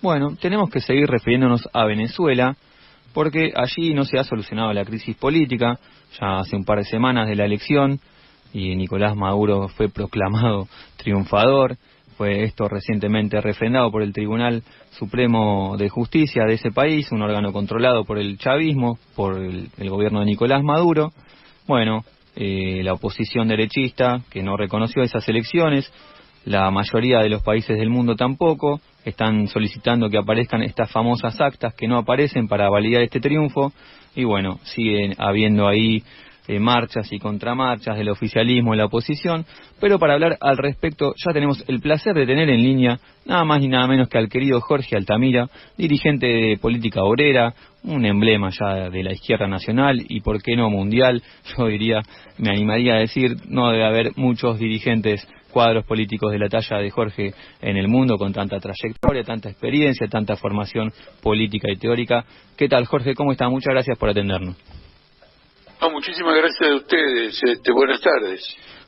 Bueno, tenemos que seguir refiriéndonos a Venezuela, porque allí no se ha solucionado la crisis política. Ya hace un par de semanas de la elección y Nicolás Maduro fue proclamado triunfador. Fue esto recientemente refrendado por el Tribunal Supremo de Justicia de ese país, un órgano controlado por el chavismo, por el gobierno de Nicolás Maduro. Bueno, la oposición derechista, que no reconoció esas elecciones, la mayoría de los países del mundo tampoco, están solicitando que aparezcan estas famosas actas que no aparecen para validar este triunfo, y bueno, siguen habiendo ahí marchas y contramarchas del oficialismo y la oposición, pero para hablar al respecto ya tenemos el placer de tener en línea nada más ni nada menos que al querido Jorge Altamira, dirigente de política obrera, un emblema ya de la izquierda nacional y por qué no mundial. Yo diría, me animaría a decir, no debe haber muchos dirigentes, cuadros políticos de la talla de Jorge en el mundo con tanta trayectoria, tanta experiencia, tanta formación política y teórica. ¿Qué tal, Jorge? ¿Cómo está? Muchas gracias por atendernos. No, muchísimas gracias a ustedes. Buenas tardes.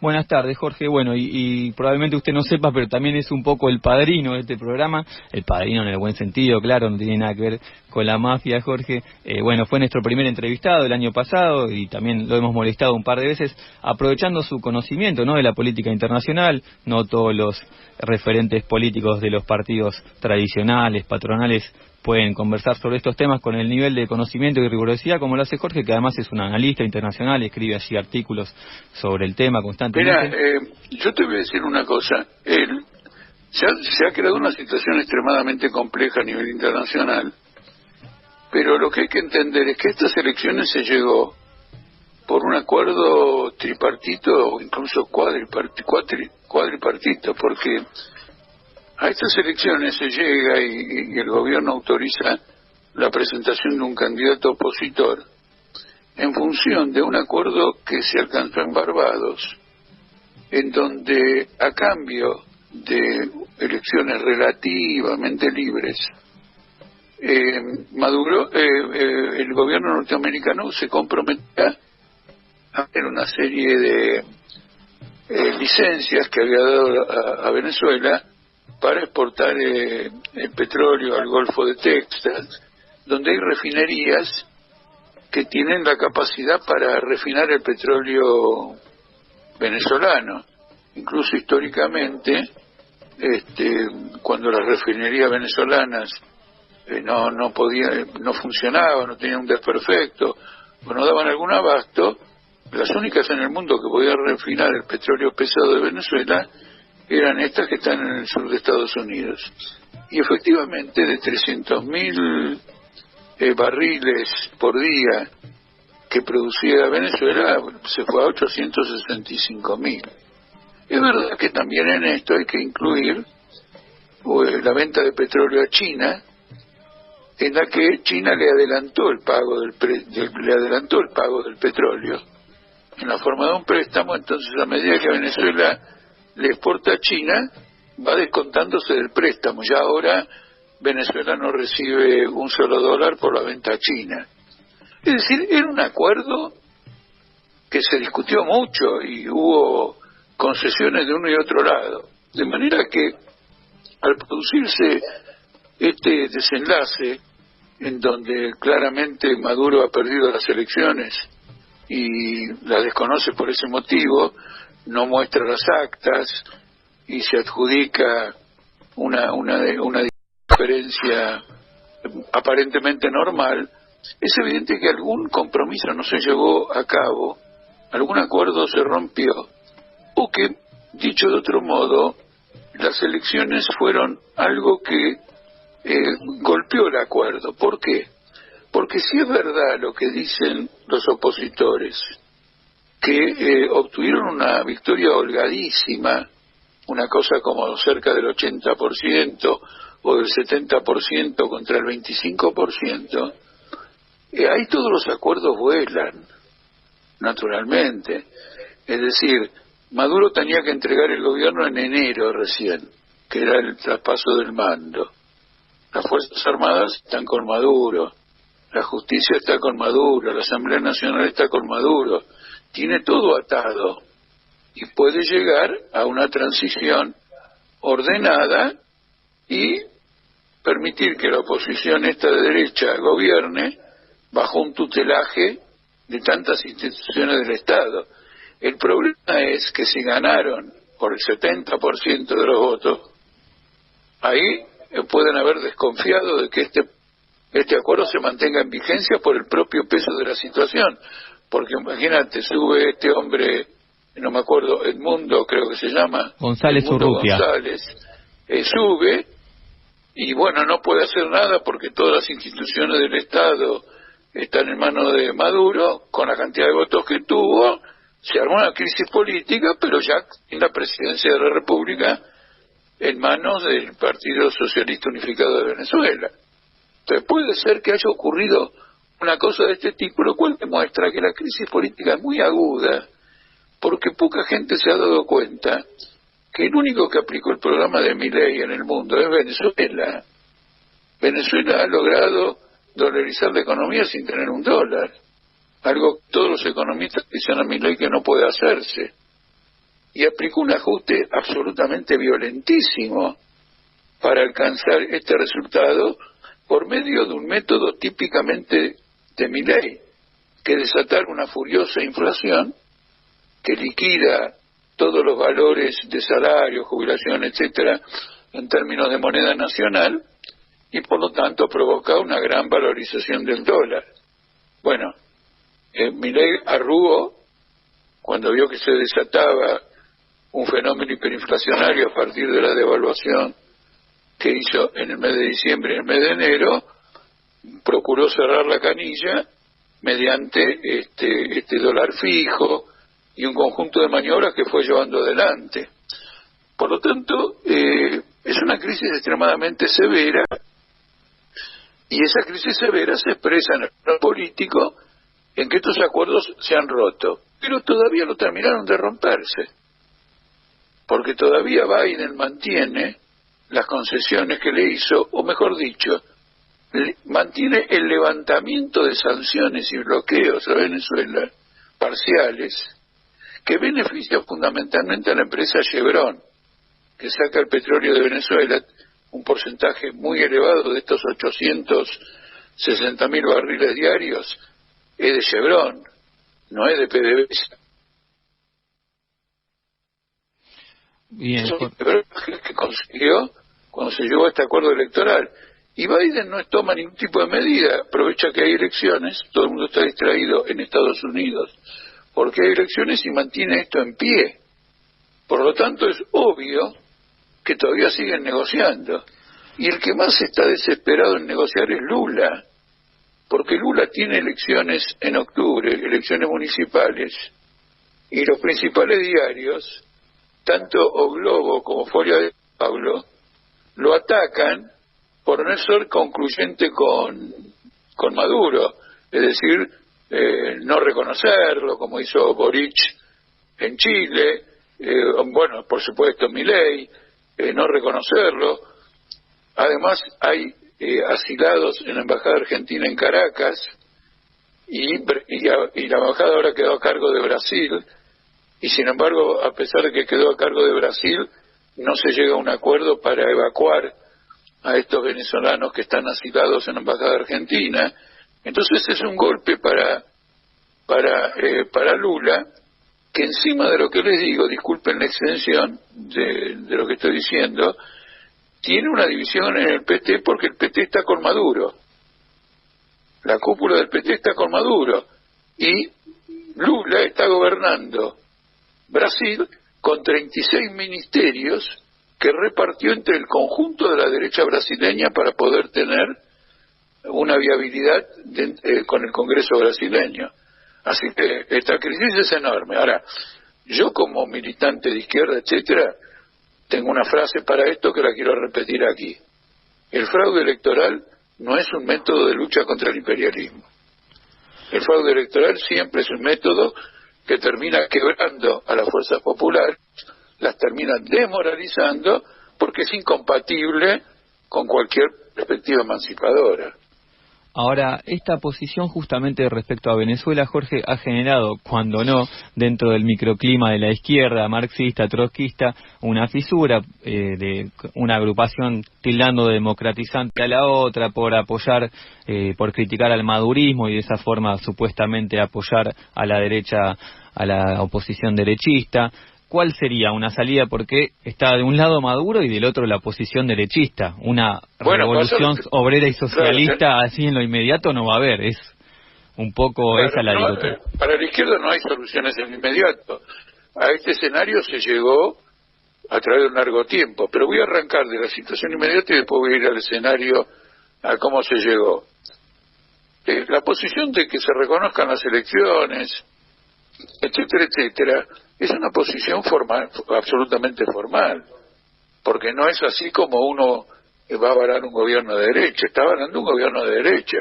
Buenas tardes, Jorge. Bueno, y probablemente usted no sepa, pero también es un poco el padrino de este programa, el padrino en el buen sentido, claro, no tiene nada que ver con la mafia, Jorge. Bueno, fue nuestro primer entrevistado el año pasado y también lo hemos molestado un par de veces, aprovechando su conocimiento, ¿no?, de la política internacional. No todos los referentes políticos de los partidos tradicionales, patronales, pueden conversar sobre estos temas con el nivel de conocimiento y rigurosidad como lo hace Jorge, que además es un analista internacional, escribe allí artículos sobre el tema constantemente. Mira, yo te voy a decir una cosa. Se ha creado una situación extremadamente compleja a nivel internacional, pero lo que hay que entender es que estas elecciones se llegó por un acuerdo tripartito o incluso cuadripartito, porque a estas elecciones se llega y el gobierno autoriza la presentación de un candidato opositor en función de un acuerdo que se alcanzó en Barbados, en donde a cambio de elecciones relativamente libres, el gobierno norteamericano se comprometía a hacer una serie de licencias que había dado a Venezuela para exportar el petróleo al Golfo de Texas, donde hay refinerías que tienen la capacidad para refinar el petróleo venezolano. Incluso históricamente, cuando las refinerías venezolanas no funcionaban, no tenían un desperfecto o no daban algún abasto, las únicas en el mundo que podían refinar el petróleo pesado de Venezuela eran estas que están en el sur de Estados Unidos. Y efectivamente, de 300.000 barriles por día que producía Venezuela, se fue a 865.000. Es verdad que también en esto hay que incluir la venta de petróleo a China, en la que China le adelantó el pago del petróleo en la forma de un préstamo. Entonces, a medida que Venezuela le exporta a China, va descontándose del préstamo. Ya ahora Venezuela no recibe un solo dólar por la venta a China. Es decir, era un acuerdo que se discutió mucho y hubo concesiones de uno y otro lado. De manera que, al producirse este desenlace, en donde claramente Maduro ha perdido las elecciones y las desconoce por ese motivo, no muestra las actas y se adjudica una diferencia aparentemente normal, es evidente que algún compromiso no se llevó a cabo, algún acuerdo se rompió, o que, dicho de otro modo, las elecciones fueron algo que golpeó el acuerdo. ¿Por qué? Porque si es verdad lo que dicen los opositores, que obtuvieron una victoria holgadísima, una cosa como cerca del 80% o del 70% contra el 25%, ahí todos los acuerdos vuelan, naturalmente. Es decir, Maduro tenía que entregar el gobierno en enero recién, que era el traspaso del mando. Las Fuerzas Armadas están con Maduro, la justicia está con Maduro, la Asamblea Nacional está con Maduro. Tiene todo atado y puede llegar a una transición ordenada y permitir que la oposición esta de derecha gobierne bajo un tutelaje de tantas instituciones del Estado. El problema es que si ganaron por el 70% de los votos, ahí pueden haber desconfiado de que este acuerdo se mantenga en vigencia por el propio peso de la situación. Porque imagínate, sube este hombre, no me acuerdo, Edmundo creo que se llama, González Urrutia. Sube y bueno, no puede hacer nada porque todas las instituciones del Estado están en manos de Maduro. Con la cantidad de votos que tuvo, se armó una crisis política, pero ya en la presidencia de la República en manos del Partido Socialista Unificado de Venezuela. Entonces puede ser que haya ocurrido una cosa de este tipo, lo cual demuestra que la crisis política es muy aguda, porque poca gente se ha dado cuenta que el único que aplicó el programa de Milei en el mundo es Venezuela. Venezuela ha logrado dolarizar la economía sin tener un dólar, algo que todos los economistas dicen a Milei que no puede hacerse. Y aplicó un ajuste absolutamente violentísimo para alcanzar este resultado por medio de un método típicamente de Milei, que es desatar una furiosa inflación que liquida todos los valores de salario, jubilación, etcétera, en términos de moneda nacional, y por lo tanto provoca una gran valorización del dólar. Bueno, Milei arrugó cuando vio que se desataba un fenómeno hiperinflacionario a partir de la devaluación que hizo en el mes de diciembre y en el mes de enero. Procuró cerrar la canilla mediante este dólar fijo y un conjunto de maniobras que fue llevando adelante. Por lo tanto, es una crisis extremadamente severa, y esa crisis severa se expresa en el plano político en que estos acuerdos se han roto, pero todavía no terminaron de romperse, porque todavía Biden mantiene las concesiones que le hizo, o mejor dicho, mantiene el levantamiento de sanciones y bloqueos a Venezuela parciales, que beneficia fundamentalmente a la empresa Chevron, que saca el petróleo de Venezuela. Un porcentaje muy elevado de estos 860.000 barriles diarios es de Chevron, no es de PDVSA. Bien, que consiguió cuando se llegó a este acuerdo electoral. Y Biden no toma ningún tipo de medida, aprovecha que hay elecciones, todo el mundo está distraído en Estados Unidos, porque hay elecciones, y mantiene esto en pie. Por lo tanto, es obvio que todavía siguen negociando. Y el que más está desesperado en negociar es Lula, porque Lula tiene elecciones en octubre, elecciones municipales, y los principales diarios, tanto O Globo como Folia de Pablo, lo atacan por no ser concluyente con Maduro, es decir, no reconocerlo, como hizo Boric en Chile, bueno, por supuesto Milei, no reconocerlo. Además hay asilados en la Embajada Argentina en Caracas, y la Embajada ahora quedó a cargo de Brasil, y sin embargo, a pesar de que quedó a cargo de Brasil, no se llega a un acuerdo para evacuar a estos venezolanos que están asilados en la Embajada Argentina. Entonces es un golpe para Lula, que encima de lo que les digo, disculpen la extensión de lo que estoy diciendo, tiene una división en el PT, porque el PT está con Maduro. La cúpula del PT está con Maduro, y Lula está gobernando Brasil con 36 ministerios que repartió entre el conjunto de la derecha brasileña para poder tener una viabilidad con el Congreso brasileño. Así que esta crisis es enorme. Ahora, yo como militante de izquierda, etcétera, tengo una frase para esto que la quiero repetir aquí. El fraude electoral no es un método de lucha contra el imperialismo. El fraude electoral siempre es un método que termina quebrando a las fuerzas populares, las termina desmoralizando, porque es incompatible con cualquier perspectiva emancipadora. Ahora, esta posición justamente respecto a Venezuela, Jorge, ha generado, cuando no, dentro del microclima de la izquierda marxista, trotskista, una fisura de una agrupación tildando de democratizante a la otra por apoyar, por criticar al madurismo y de esa forma supuestamente apoyar a la derecha, a la oposición derechista. ¿Cuál sería una salida? Porque está de un lado Maduro y del otro la oposición derechista. Una revolución obrera y socialista, claro, así en lo inmediato no va a haber. Es un poco, claro, esa la dicotomía. Para la izquierda no hay soluciones en lo inmediato. A este escenario se llegó a través de un largo tiempo. Pero voy a arrancar de la situación inmediata y después voy a ir al escenario, a cómo se llegó. La posición de que se reconozcan las elecciones, etcétera, etcétera, es una posición formal, absolutamente formal, porque no es así como uno va a avalar un gobierno de derecha. Está avalando un gobierno de derecha,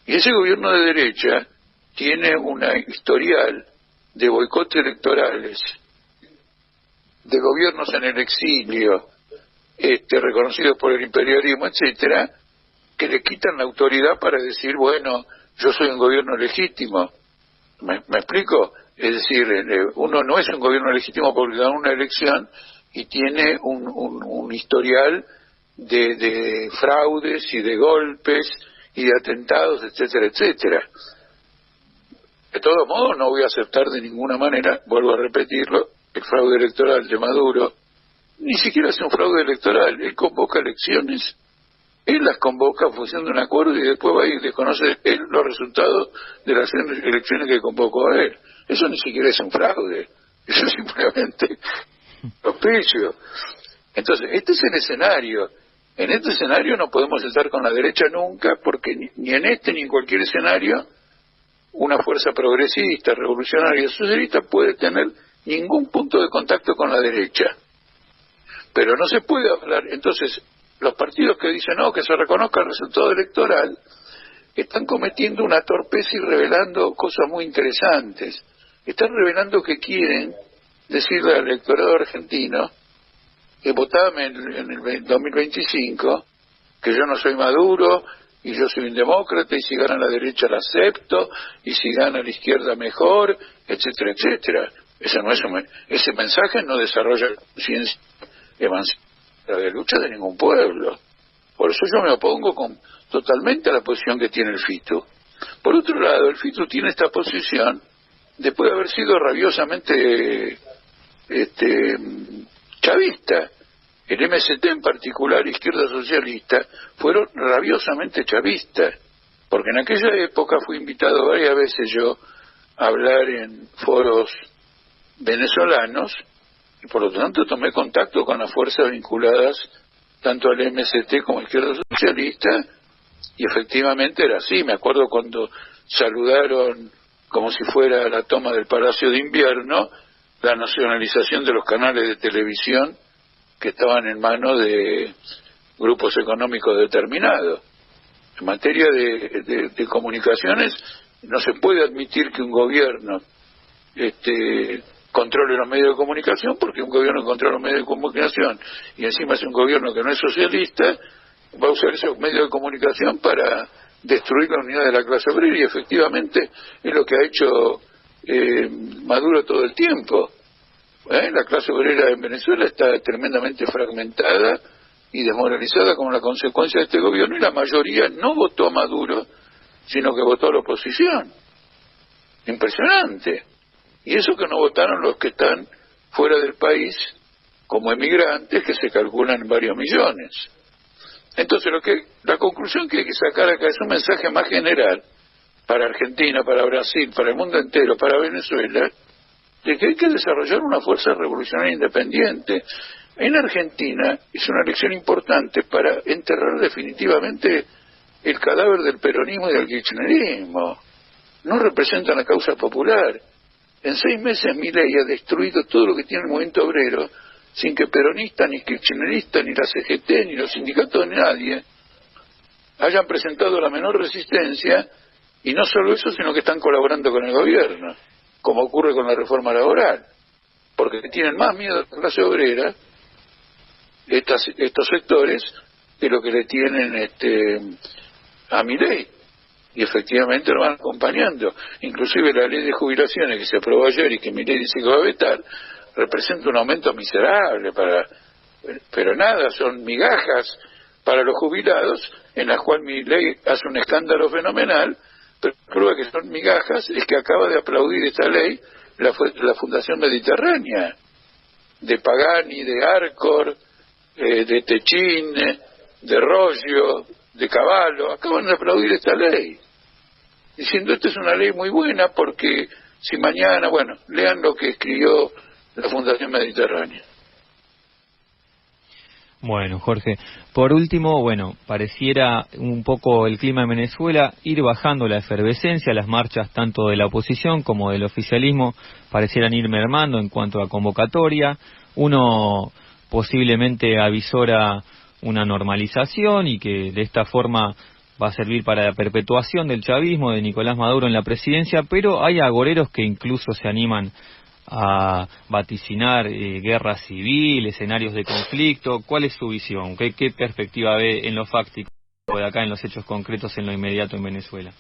y ese gobierno de derecha tiene una historial de boicotes electorales, de gobiernos en el exilio, reconocidos por el imperialismo, etcétera, que le quitan la autoridad para decir, bueno, yo soy un gobierno legítimo. ¿Me explico? Es decir, uno no es un gobierno legítimo porque gana una elección y tiene un historial de fraudes y de golpes y de atentados, etcétera, etcétera. De todos modos, no voy a aceptar de ninguna manera, vuelvo a repetirlo, el fraude electoral de Maduro. Ni siquiera es un fraude electoral. Él convoca elecciones, él las convoca en función de un acuerdo y después va y desconoce él los resultados de las elecciones que convocó a él. Eso ni siquiera es un fraude, eso es simplemente auspicio. Entonces, este es el escenario. En este escenario no podemos estar con la derecha nunca, porque ni en este ni en cualquier escenario una fuerza progresista, revolucionaria, socialista puede tener ningún punto de contacto con la derecha. Pero no se puede hablar. Entonces, los partidos que dicen no, que se reconozca el resultado electoral, están cometiendo una torpeza y revelando cosas muy interesantes. Están revelando que quieren decirle al electorado argentino que votame en el 2025, que yo no soy Maduro y yo soy un demócrata, y si gana la derecha la acepto, y si gana la izquierda mejor, etcétera, etcétera. Ese mensaje no desarrolla la conciencia emancipadora de lucha de ningún pueblo. Por eso yo me opongo totalmente a la posición que tiene el FITU. Por otro lado, el FITU tiene esta posición después de haber sido rabiosamente chavista. El MST en particular, Izquierda Socialista, fueron rabiosamente chavistas, porque en aquella época fui invitado varias veces yo a hablar en foros venezolanos, y por lo tanto tomé contacto con las fuerzas vinculadas tanto al MST como a Izquierda Socialista, y efectivamente era así. Me acuerdo cuando saludaron como si fuera la toma del Palacio de Invierno, la nacionalización de los canales de televisión que estaban en manos de grupos económicos determinados. En materia de comunicaciones, no se puede admitir que un gobierno controle los medios de comunicación, porque un gobierno que controla los medios de comunicación y encima es un gobierno que no es socialista, va a usar esos medios de comunicación para destruir la unidad de la clase obrera, y efectivamente es lo que ha hecho Maduro todo el tiempo. La clase obrera en Venezuela está tremendamente fragmentada y desmoralizada como la consecuencia de este gobierno, y la mayoría no votó a Maduro, sino que votó a la oposición. Impresionante. Y eso que no votaron los que están fuera del país como emigrantes, que se calculan en varios millones. Entonces la conclusión que hay que sacar acá es un mensaje más general para Argentina, para Brasil, para el mundo entero, para Venezuela, de que hay que desarrollar una fuerza revolucionaria independiente. En Argentina es una elección importante para enterrar definitivamente el cadáver del peronismo y del kirchnerismo. No representan la causa popular. En 6 meses Milei ha destruido todo lo que tiene el movimiento obrero, sin que peronistas, ni kirchneristas, ni la CGT, ni los sindicatos, ni nadie hayan presentado la menor resistencia, y no solo eso, sino que están colaborando con el gobierno, como ocurre con la reforma laboral, porque tienen más miedo a la clase obrera estos sectores que lo que le tienen a Milei, y efectivamente lo van acompañando. Inclusive la ley de jubilaciones que se aprobó ayer y que Milei dice que va a vetar, representa un aumento miserable pero nada, son migajas para los jubilados, en las cuales Milei hace un escándalo fenomenal, pero la prueba que son migajas es que acaba de aplaudir esta ley la Fundación Mediterránea, de Pagani, de Arcor, de Techín, de Roggio, de Cavallo, acaban de aplaudir esta ley, diciendo esta es una ley muy buena porque si mañana, bueno, lean lo que escribió la Fundación Mediterránea. Bueno, Jorge, por último, bueno, pareciera un poco el clima en Venezuela ir bajando la efervescencia, las marchas tanto de la oposición como del oficialismo parecieran ir mermando en cuanto a convocatoria, uno posiblemente avisora una normalización y que de esta forma va a servir para la perpetuación del chavismo de Nicolás Maduro en la presidencia, pero hay agoreros que incluso se animan a vaticinar guerra civil, escenarios de conflicto. ¿Cuál es su visión? ¿Qué perspectiva ve en lo fáctico de acá, en los hechos concretos, en lo inmediato en Venezuela?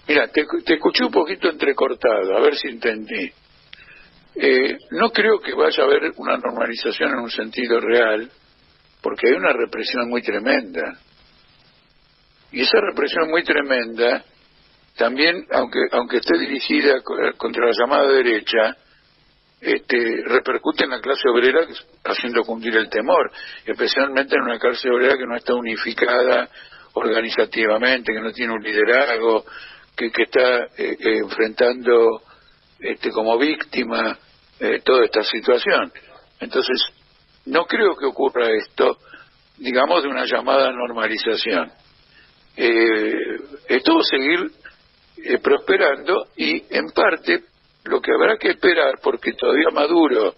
Mira, te escuché un poquito entrecortado, a ver si entendí. No creo que vaya a haber una normalización en un sentido real, porque hay una represión muy tremenda. Y esa represión muy tremenda también, aunque esté dirigida contra la llamada derecha, repercute en la clase obrera haciendo cundir el temor, especialmente en una clase obrera que no está unificada organizativamente, que no tiene un liderazgo, que está enfrentando como víctima toda esta situación. Entonces, no creo que ocurra esto, digamos, de una llamada normalización. Esto va a seguir prosperando y en parte lo que habrá que esperar, porque todavía Maduro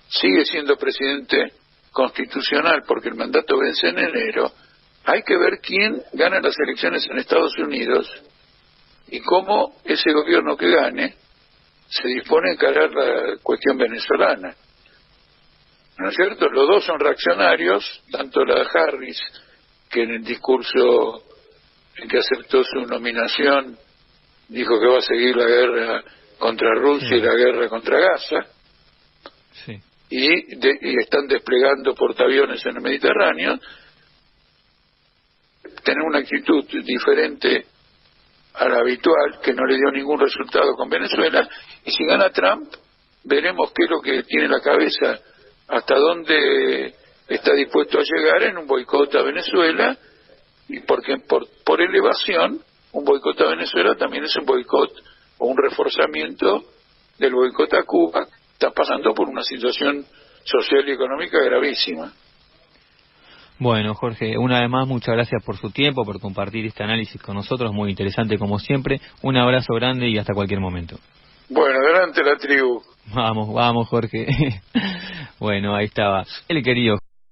sigue siendo presidente constitucional porque el mandato vence en enero, hay que ver quién gana las elecciones en Estados Unidos y cómo ese gobierno que gane se dispone a encarar la cuestión venezolana. ¿No es cierto? Los dos son reaccionarios, tanto la de Harris, que en el discurso en que aceptó su nominación dijo que va a seguir la guerra contra Rusia y la guerra contra Gaza, y están desplegando portaaviones en el Mediterráneo, tener una actitud diferente a la habitual, que no le dio ningún resultado con Venezuela, y si gana Trump, veremos qué es lo que tiene en la cabeza, hasta dónde está dispuesto a llegar en un boicot a Venezuela, y porque por elevación, un boicot a Venezuela también es un boicot o un reforzamiento del boicot a Cuba. Está pasando por una situación social y económica gravísima. Bueno, Jorge, una vez más, muchas gracias por su tiempo, por compartir este análisis con nosotros, muy interesante como siempre. Un abrazo grande y hasta cualquier momento. Bueno, adelante la tribu. Vamos, Jorge. Bueno, ahí estaba el querido